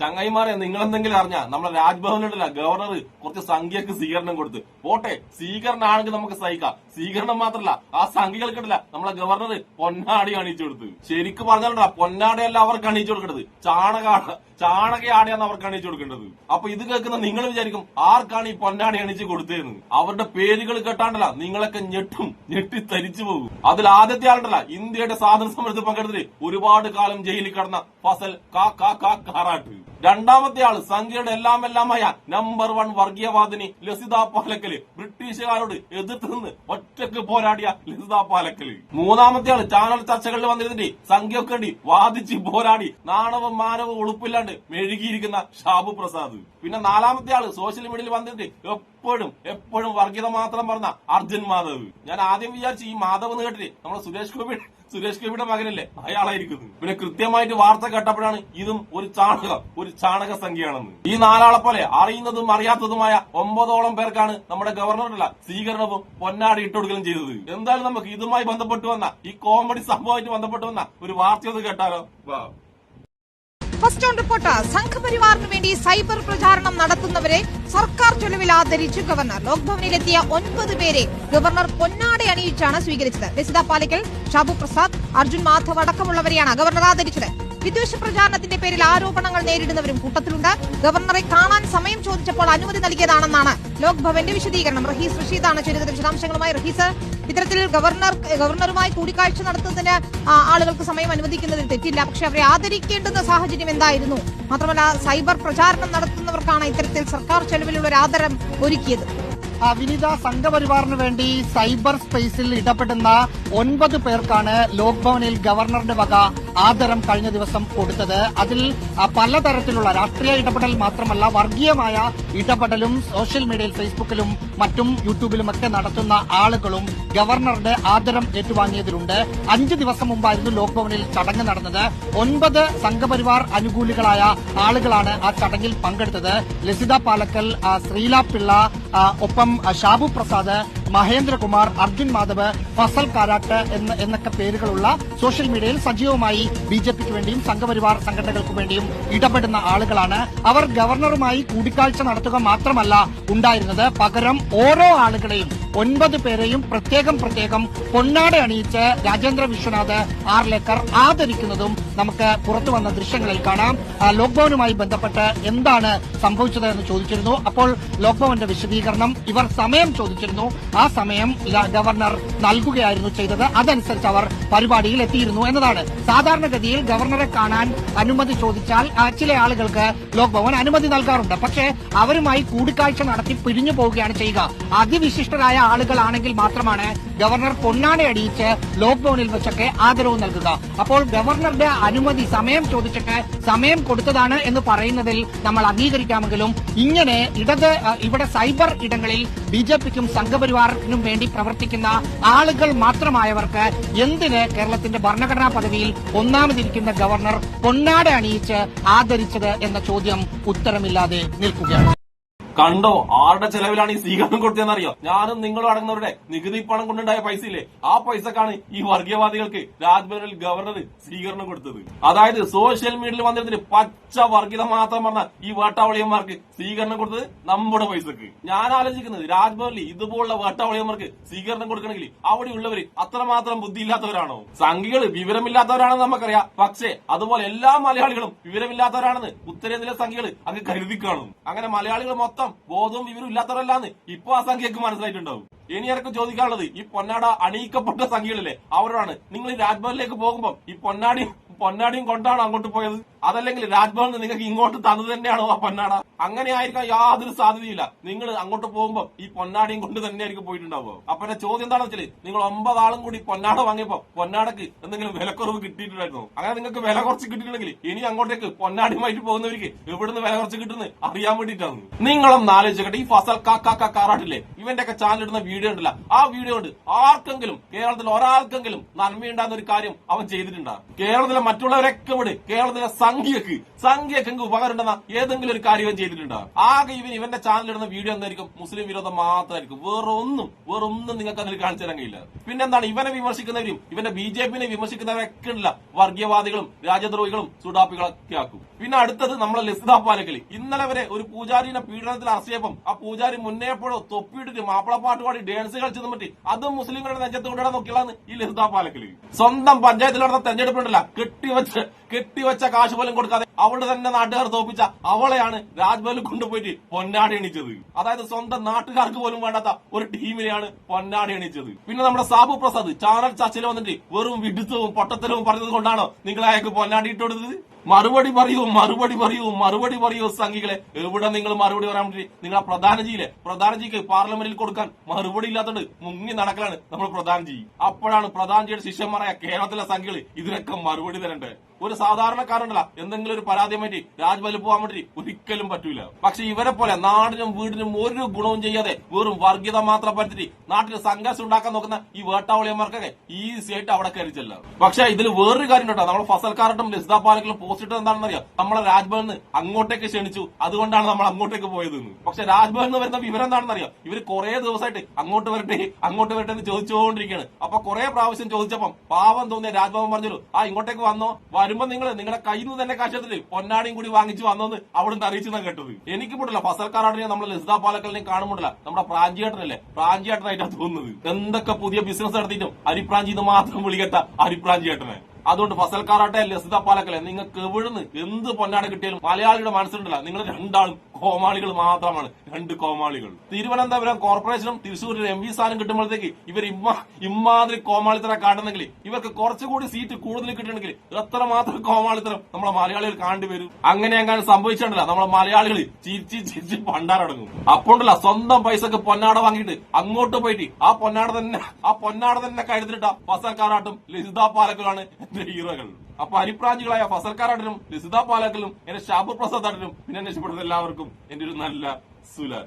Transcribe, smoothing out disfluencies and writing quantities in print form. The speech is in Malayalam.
ചങ്ങായിമാരെ, നിങ്ങൾ എന്തെങ്കിലും അറിഞ്ഞാ നമ്മളെ രാജ്ഭവനിലുള്ള ഗവർണർ കുറച്ച് സംഖ്യക്ക് സ്വീകരണം കൊടുത്ത് പോട്ടെ. സ്വീകരണമാണെങ്കിൽ നമുക്ക് സഹിക്കാം. സ്വീകരണം മാത്രമല്ല, ആ സംഖ്യകൾക്കിടല്ല നമ്മളെ ഗവർണർ പൊന്നാടി അണിയിച്ചു കൊടുത്ത്. ശരിക്കും പറഞ്ഞാലുണ്ടാ, പൊന്നാടയല്ല അവർക്ക് അണിയിച്ചു കൊടുക്കേണ്ടത്, ചാണകയാടിയാണ് അവർക്ക് അണിയിച്ചു കൊടുക്കേണ്ടത്. അപ്പൊ ഇത് കേൾക്കുന്ന നിങ്ങൾ വിചാരിക്കും ആർക്കാണ് ഈ പൊന്നാടി അണിയിച്ച് കൊടുത്തതെന്ന്. അവരുടെ പേരുകൾ കേട്ടാണ്ടല്ല നിങ്ങളൊക്കെ ഞെട്ടി തരിച്ചു പോകും. അതിൽ ആദ്യത്തെ ആളുണ്ടല്ല, ഇന്ത്യയുടെ സ്വാതന്ത്ര്യ സമരത്തിൽ പങ്കെടുത്തിട്ട് ഒരുപാട് കാലം ജയിലിൽ കടന്ന ഫസൽ കാറാട്ട്. രണ്ടാമത്തെ ആള് സംഖ്യയുടെ എല്ലാമായ നമ്പർ 1 വർഗീയവാദിനി ലസിത പാലക്കല്. ബ്രിട്ടീഷുകാരോട് എതിർത്ത് നിന്ന് ഒറ്റക്ക് പോരാടിയ ലസിത പാലക്കല്. മൂന്നാമത്തെ ആള് ചാനൽ ചർച്ചകളിൽ വന്നിരുന്നിട്ട് സംഖ്യക്ക് വേണ്ടി വാദിച്ച് പോരാടി നാണവും മാനവും ഉളുപ്പില്ലാണ്ട് മെഴുകിയിരിക്കുന്ന ഷാബു പ്രസാദ്. പിന്നെ നാലാമത്തെ ആള് സോഷ്യൽ മീഡിയയിൽ വന്നിട്ട് എപ്പോഴും വർഗീയത മാത്രം പറഞ്ഞ അർജുൻ മാധവ്. ഞാൻ ആദ്യം വിചാരിച്ചു ഈ മാധവ് എന്ന് കേട്ടിട്ട് നമ്മളെ സുരേഷ് ഗോപിയുടെ മകനല്ലേ അയാളായിരിക്കുന്നു. പിന്നെ കൃത്യമായിട്ട് വാർത്ത കേട്ടപ്പോഴാണ് ഇതും ഒരു ചാണക സംഖ്യയാണെന്ന്. ഈ നാലാളെ പോലെ അറിയുന്നതും അറിയാത്തതുമായ 9ഓളം പേർക്കാണ് നമ്മുടെ ഗവർണറുടെ സ്വീകരണവും പൊന്നാടി ഇട്ടുകൊടുക്കലും ചെയ്തത്. എന്തായാലും നമുക്ക് ഇതുമായി ബന്ധപ്പെട്ട് വന്ന ഈ കോമഡി സംഭവമായിട്ട് ബന്ധപ്പെട്ട് വന്ന ഒരു വാർത്ത ഒന്ന് കേട്ടാലോ. First on report. സംഘപരിവാറിന് വേണ്ടി സൈബർ പ്രചാരണം നടത്തുന്നവരെ സർക്കാർ ചെലവിൽ ആദരിച്ചു ഗവർണർ. ലോക്ഭവനിലെത്തിയ 9 പേരെ ഗവർണർ പൊന്നാട അണിയിച്ചാണ് സ്വീകരിച്ചത്. ലസിത പാലക്കൽ, ഷാബു പ്രസാദ്, അർജുൻ മാധവ് അടക്കമുള്ളവരെയാണ് ഗവർണർ ആദരിച്ചത്. വിദ്വേഷ പ്രചാരണത്തിന്റെ പേരിൽ ആരോപണങ്ങൾ നേരിടുന്നവരും കൂട്ടത്തിലുണ്ട്. ഗവർണറെ കാണാൻ സമയം ചോദിച്ചപ്പോൾ അനുമതി നൽകിയതാണെന്നാണ് ലോക്ഭവന്റെ വിശദീകരണം. റഹീസ് റഷീദാണ് ചേരുന്നത് വിശദാംശങ്ങളുമായി. റഹീസ്, ഇത്തരത്തിൽ ഗവർണറുമായി കൂടിക്കാഴ്ച നടത്തുന്നതിന് ആളുകൾക്ക് സമയം അനുവദിക്കുന്നതിൽ തെറ്റില്ല, പക്ഷെ അവരെ ആദരിക്കേണ്ടുന്ന സാഹചര്യം എന്തായിരുന്നു? മാത്രമല്ല, സൈബർ പ്രചാരണം നടത്തുന്നവർക്കാണ് ഇത്തരത്തിൽ സർക്കാർ ചെലവിലുള്ള ഒരു ആദരം ഒരുക്കിയത്. വിനിത, സംഘപരിവാറിന് വേണ്ടി സൈബർ സ്പേസിൽ ഇടപെടുന്ന 9 പേർക്കാണ് ലോക്ഭവനിൽ ഗവർണറുടെ വക ആദരം കഴിഞ്ഞ ദിവസം കൊടുത്തത്. അതിൽ പലതരത്തിലുള്ള രാഷ്ട്രീയ ഇടപെടൽ മാത്രമല്ല, വർഗീയമായ ഇടപെടലും സോഷ്യൽ മീഡിയയിൽ ഫേസ്ബുക്കിലും മറ്റും യൂട്യൂബിലുമൊക്കെ നടത്തുന്ന ആളുകളും ഗവർണറുടെ ആദരം ഏറ്റുവാങ്ങിയതിലുണ്ട്. 5 ദിവസം മുമ്പായിരുന്നു ലോക്ഭവനിൽ ചടങ്ങ് നടന്നത്. 9 സംഘപരിവാർ അനുകൂലികളായ ആളുകളാണ് ആ ചടങ്ങിൽ പങ്കെടുത്തത്. ലസിത പാലക്കൽ, ശ്രീല പിള്ള, ഒപ്പം ഷാബു പ്രസാദ്, മഹേന്ദ്രകുമാർ, അർജുൻ മാധവ്, ഫസൽ കാരാട്ട് എന്നൊക്കെ പേരുകളുള്ള സോഷ്യൽ മീഡിയയിൽ സജീവമായി ബിജെപിക്ക് വേണ്ടിയും സംഘപരിവാർ സംഘടനകൾക്ക് വേണ്ടിയും ഇടപെടുന്ന ആളുകളാണ്. അവർ ഗവർണറുമായി കൂടിക്കാഴ്ച നടത്തുക മാത്രമല്ല ഉണ്ടായിരുന്നത്, പകരം ഓരോ ആളുകളെയും 9 പേരെയും പ്രത്യേകം പൊന്നാട അണിയിച്ച് രാജേന്ദ്ര വിശ്വനാഥ് ആർലേക്കർ ആദരിക്കുന്നതും നമുക്ക് പുറത്തു വന്ന ദൃശ്യങ്ങളിൽ കാണാം. ലോക്ഭവനുമായി ബന്ധപ്പെട്ട് എന്താണ് സംഭവിച്ചത് എന്ന് ചോദിച്ചിരുന്നു. അപ്പോൾ ലോക്ഭവന്റെ വിശദീകരണം, ഇവർ സമയം ചോദിച്ചിരുന്നു, ആ സമയം ഗവർണർ നൽകുകയായിരുന്നു ചെയ്തത്. അതനുസരിച്ച് അവർ പരിപാടിയിൽ എത്തിയിരുന്നു എന്നതാണ്. സാധാരണഗതിയിൽ ഗവർണറെ കാണാൻ അനുമതി ചോദിച്ചാൽ ചില ആളുകൾക്ക് ലോക്ഭവൻ അനുമതി നൽകാറുണ്ട്. പക്ഷേ അവരുമായി കൂടിക്കാഴ്ച നടത്തി പിരിഞ്ഞു പോവുകയാണ് ചെയ്യുക. അതിവിശിഷ്ടരായ ആളുകളാണെങ്കിൽ മാത്രമാണ് ഗവർണർ പൊന്നാട അടിയിച്ച് ലോക്ഭവനിൽ വെച്ചൊക്കെ ആദരവ് നൽകുക. അപ്പോൾ ഗവർണറുടെ അനുമതി സമയം ചോദിച്ചിട്ട് സമയം കൊടുത്തതാണ് എന്ന് പറയുന്നതിൽ നമ്മൾ അംഗീകരിക്കാമെങ്കിലും ഇങ്ങനെ ഇവിടെ സൈബർ ഇടങ്ങളിൽ ബിജെപിക്കും സംഘപരിവാറിനും വേണ്ടി പ്രവർത്തിക്കുന്ന ആളുകൾ മാത്രമായവർക്ക് എന്തിന് കേരളത്തിന്റെ ഭരണഘടനാ പദവിയിൽ ഒന്നാമതിരിക്കുന്ന ഗവർണർ പൊന്നാട അണിയിച്ച് ആദരിച്ചത് എന്ന ചോദ്യം ഉത്തരമില്ലാതെ നിൽക്കുകയാണ്. കണ്ടോ ആരുടെ ചെലവിലാണ് ഈ സ്വീകരണം കൊടുത്തതെന്നറിയോ? ഞാനും നിങ്ങളും അടങ്ങുന്നവരുടെ നികുതി പണം കൊണ്ടുണ്ടായ പൈസയില്ലേ, ആ പൈസക്കാണ് ഈ വർഗീയവാദികൾക്ക് രാജ്ഭവനിൽ ഗവർണർ സ്വീകരണം കൊടുത്തത്. അതായത് സോഷ്യൽ മീഡിയയിൽ വന്നിരുന്നിട്ട് പച്ച വർഗീയത മാത്രം പറഞ്ഞ ഈ വേട്ടാവളിയന്മാർക്ക് സ്വീകരണം കൊടുത്തത് നമ്മുടെ പൈസക്ക്. ഞാൻ ആലോചിക്കുന്നത്, രാജ്ഭവനിൽ ഇതുപോലുള്ള വേട്ടാവളിയന്മാർക്ക് സ്വീകരണം കൊടുക്കണമെങ്കിൽ അവിടെയുള്ളവര് അത്രമാത്രം ബുദ്ധിയില്ലാത്തവരാണോ? സംഘികള് വിവരമില്ലാത്തവരാണെന്ന് നമുക്കറിയാം, പക്ഷേ അതുപോലെ എല്ലാ മലയാളികളും വിവരമില്ലാത്തവരാണെന്ന് ഉത്തരേന്ത്യയിലെ സംഘികൾ അങ്ങ് കരുതി കാണും. അങ്ങനെ മലയാളികൾ മൊത്തം ബോധവും വിവരം ഇല്ലാത്തവരല്ലാന്ന് ഇപ്പൊ ആ സംഖ്യക്ക് മനസ്സിലായിട്ടുണ്ടാവും. ഇനി എനിക്ക് ചോദിക്കാനുള്ളത്, ഈ പൊന്നാട അണിയിക്കപ്പെട്ട സംഖ്യകളില്ലേ അവരോടാണ്. നിങ്ങൾ ഈ രാജ്ഭവനിലേക്ക് പോകുമ്പോൾ ഈ പൊന്നാടിയും കൊണ്ടാണോ അങ്ങോട്ട് പോയത്? അതല്ലെങ്കിൽ രാജ്ഭവനിൽ നിങ്ങൾക്ക് ഇങ്ങോട്ട് തന്നത് തന്നെയാണോ ആ പൊന്നാട? അങ്ങനെ ആയിരിക്കാൻ യാതൊരു സാധ്യതയില്ല. നിങ്ങൾ അങ്ങോട്ട് പോകുമ്പോൾ ഈ പൊന്നാടിയും കൊണ്ട് തന്നെയായിരിക്കും പോയിട്ടുണ്ടാവുക. അപ്പൊ എന്റെ ചോദ്യം എന്താണെന്ന് വെച്ചാൽ, നിങ്ങൾ 9 ആളും കൂടി പൊന്നാട വാങ്ങിയപ്പോ പൊന്നാടക്ക് എന്തെങ്കിലും വിലക്കുറവ് കിട്ടിയിട്ടുണ്ടായിരുന്നു? അങ്ങനെ നിങ്ങൾക്ക് വില കുറച്ച് കിട്ടിയിട്ടുണ്ടെങ്കിൽ ഇനി അങ്ങോട്ടേക്ക് പൊന്നാടിയുമായിട്ട് പോകുന്നവർക്ക് എവിടുന്ന് വില കുറച്ച് കിട്ടുന്നത് അറിയാൻ വേണ്ടിയിട്ടാണ്. നിങ്ങളൊന്ന് ആലോചിക്കട്ടെ, ഈ ഫസൽ കാറാട്ടില്ലേ, ഇവന്റെ ഒക്കെ ചാനലിടുന്ന വീഡിയോ ഉണ്ടല്ല, ആ വീഡിയോ കൊണ്ട് ആർക്കെങ്കിലും കേരളത്തിൽ ഒരാൾക്കെങ്കിലും നന്മയുണ്ടാകുന്ന ഒരു കാര്യം അവൻ ചെയ്തിട്ടുണ്ടാകും? കേരളത്തിലെ മറ്റുള്ളവരൊക്കെ വിട്, കേരളത്തിലെ സംഖ്യക്ക് ഉപകാരം ഉണ്ടെന്ന ഏതെങ്കിലും ഒരു കാര്യം ചെയ്തിട്ടുണ്ടോ? ആകെ ഇവന്റെ ചാനൽ ഇടുന്ന വീഡിയോ എന്തായിരിക്കും? മുസ്ലിം വിരോധം മാത്രമായിരിക്കും. വേറൊന്നും നിങ്ങൾക്ക് അതിൽ കാണിച്ചു തരാൻ കഴിയില്ല. പിന്നെന്താണ് ഇവനെ വിമർശിക്കുന്നവരും ഇവന്റെ BJP-നെ വിമർശിക്കുന്നവരൊക്കെ ഉള്ള വർഗീയവാദികളും രാജ്യദ്രോഹികളും സുഡാപ്പികളൊക്കെ ആക്കും. പിന്നെ അടുത്തത് നമ്മളെ ലസിത പാലക്കൽ. ഇന്നലെ വരെ ഒരു പൂജാരിനെ പീഡനത്തിൽ അറസ്റ്റ് ചെയ്യപ്പം ആ പൂജാരി മുന്നേപ്പോഴോ തൊപ്പിയിട്ടിട്ട് മാപ്പിളപ്പാട്ട് പാടി ഡാൻസ് കളിച്ചതും പറ്റി അതും മുസ്ലിങ്ങളുടെ നെഞ്ചത്ത് കൊണ്ടിടാൻ നോക്കിയാണ് ഈ ലസിത പാലക്കൽ. സ്വന്തം പഞ്ചായത്തിൽ നടന്ന തെരഞ്ഞെടുപ്പുണ്ടല്ല കെട്ടിവെച്ച കാശ് പോലും കൊടുക്കാതെ അവളുടെ തന്നെ നാട്ടുകാർ തോപ്പിച്ച അവളെയാണ് രാജ്ഭവനിൽ കൊണ്ടുപോയിട്ട് പൊന്നാടി എണീച്ചത്. അതായത് സ്വന്തം നാട്ടുകാർക്ക് പോലും വേണ്ടാത്ത ഒരു ടീമിനെയാണ് പൊന്നാടി എണീച്ചത്. പിന്നെ നമ്മുടെ സാബു പ്രസാദ് ചാനൽ ചർച്ചയിൽ വന്നിട്ട് വെറും വിഡിത്തവും പൊട്ടത്തരവും പറഞ്ഞത് കൊണ്ടാണോ നിങ്ങൾ അയാൾക്ക് പൊന്നാടി ഇട്ട് കൊടുത്തത്? മറുപടി പറയൂ സംഘികളെ. എവിടെ നിങ്ങൾ മറുപടി പറയാൻ വേണ്ടി നിങ്ങളെ പ്രധാനജിക്ക് പാർലമെന്റിൽ കൊടുക്കാൻ മറുപടി ഇല്ലാത്തത് മുങ്ങി നടക്കലാണ് നമ്മൾ പ്രധാനജി. അപ്പോഴാണ് പ്രധാനജിയുടെ ശിഷ്യന്മാരായ കേരളത്തിലെ സംഘികൾ ഇതിനൊക്കെ മറുപടി തരണ്ടേ. ഒരു സാധാരണക്കാരുണ്ടല്ല എന്തെങ്കിലും ഒരു പരാതിയുമായിട്ട് രാജ്ഭവനിൽ പോകാൻ വേണ്ടി ഒരിക്കലും പറ്റൂല. പക്ഷെ ഇവരെ പോലെ നാടിനും വീടിനും ഒരു ഗുണവും ചെയ്യാതെ വെറും വർഗീയത മാത്രം പറ്റിട്ട് നാട്ടിൽ സംഘർഷം ഉണ്ടാക്കാൻ നോക്കുന്ന ഈ വേട്ടാവളിയന്മാർക്കൊക്കെ ഈസി ആയിട്ട് അവിടെ കയറിച്ചല്ല. പക്ഷെ ഇതിൽ വേറൊരു കാര്യം കേട്ടോ, നമ്മൾ ഫസൽക്കാരട്ടും ലസിത പാലക്കലും പോസ്റ്റ് ഇട്ടത് എന്താണെന്നറിയാം? നമ്മളെ രാജ്ഭവനിൽ അങ്ങോട്ടേക്ക് ക്ഷണിച്ചു, അതുകൊണ്ടാണ് നമ്മൾ അങ്ങോട്ടേക്ക് പോയതെന്ന്. പക്ഷെ രാജ്ഭവനിൽ നിന്ന് വരുന്ന വിവരം എന്താണെന്നറിയാം? ഇവര് കുറെ ദിവസമായിട്ട് അങ്ങോട്ട് വരട്ടെ എന്ന് ചോദിച്ചുകൊണ്ടിരിക്കുകയാണ്. അപ്പൊ കുറെ പ്രാവശ്യം ചോദിച്ചപ്പം പാവം തോന്നിയ രാജ്ഭവൻ പറഞ്ഞല്ലോ, ഇങ്ങോട്ടേക്ക് വന്നോ, വരുമ്പോ നിങ്ങളുടെ കയ്യിൽ നിന്ന് തന്നെ കാശെടുത്തിട്ട് പൊന്നാടിയും കൂടി വാങ്ങിച്ചു വന്നോന്ന് അവിടുന്ന് അറിയിച്ചെന്നാ കേട്ടത്. എനിക്ക് പോട്ടില്ല ഫസൽക്കാരാട്ടിനെ നമ്മളെ ലസിത പാലക്കലിനെയും കാണുമ്പോഴല്ല നമ്മുടെ പ്രാഞ്ചിയേട്ടനായിട്ടാ തോന്നുന്നത്. എന്തൊക്കെ പുതിയ ബിസിനസ് നടത്തിയിട്ടും അരിപ്രാഞ്ചിന്ന് മാത്രം വിളിക്കട്ട അരിപ്രാഞ്ചിയേട്ടനെ. അതുകൊണ്ട് ഫസൽക്കാരാട്ടെ ലസിത പാലക്കലെ നിങ്ങൾക്ക് എവിടുന്ന് എന്ത് പൊന്നാട് കിട്ടിയാലും മലയാളിയുടെ മനസ്സിലുണ്ടല്ല നിങ്ങൾ രണ്ടാളും കോമാളികൾ മാത്രമാണ്. രണ്ട് കോമാളികൾ. തിരുവനന്തപുരം കോർപ്പറേഷനും തൃശ്ശൂരിൽ MP സ്ഥാനം കിട്ടുമ്പോഴത്തേക്ക് ഇവർ ഇമാതിരി കോമാളിത്തരം കാട്ടുന്നെങ്കിൽ ഇവർക്ക് കുറച്ചുകൂടി സീറ്റ് കൂടുതൽ കിട്ടണമെങ്കിൽ എത്രമാത്രം കോമാളിത്തരം നമ്മളെ മലയാളികൾ കാണേണ്ടി വരും. അങ്ങനെ അങ്ങനെ സംഭവിച്ചിട്ടുണ്ടല്ല നമ്മളെ മലയാളികൾ ചിരിച്ച് പണ്ടാരടങ്ങും. അപ്പോണ്ടല്ല സ്വന്തം പൈസക്ക് പൊന്നാട വാങ്ങിയിട്ട് അങ്ങോട്ട് പോയിട്ട് ആ പൊന്നാട തന്നെ കഴുത്തിട്ട ഫസൽക്കാരാട്ടും ലസിത പാലക്കലാണ് എന്റെ ഹീറോകൾ. അപ്പൊ അരിപ്രാഞ്ചികളായ ഫസൽക്കാരാട്ടിനും ലസിത പാലക്കലും എന്റെ ഷാബു പ്രസാദ് ആട്ടിനും പിന്നെ രക്ഷപ്പെടുന്ന എല്ലാവർക്കും എന്റെ ഒരു നല്ല സുലാൻ.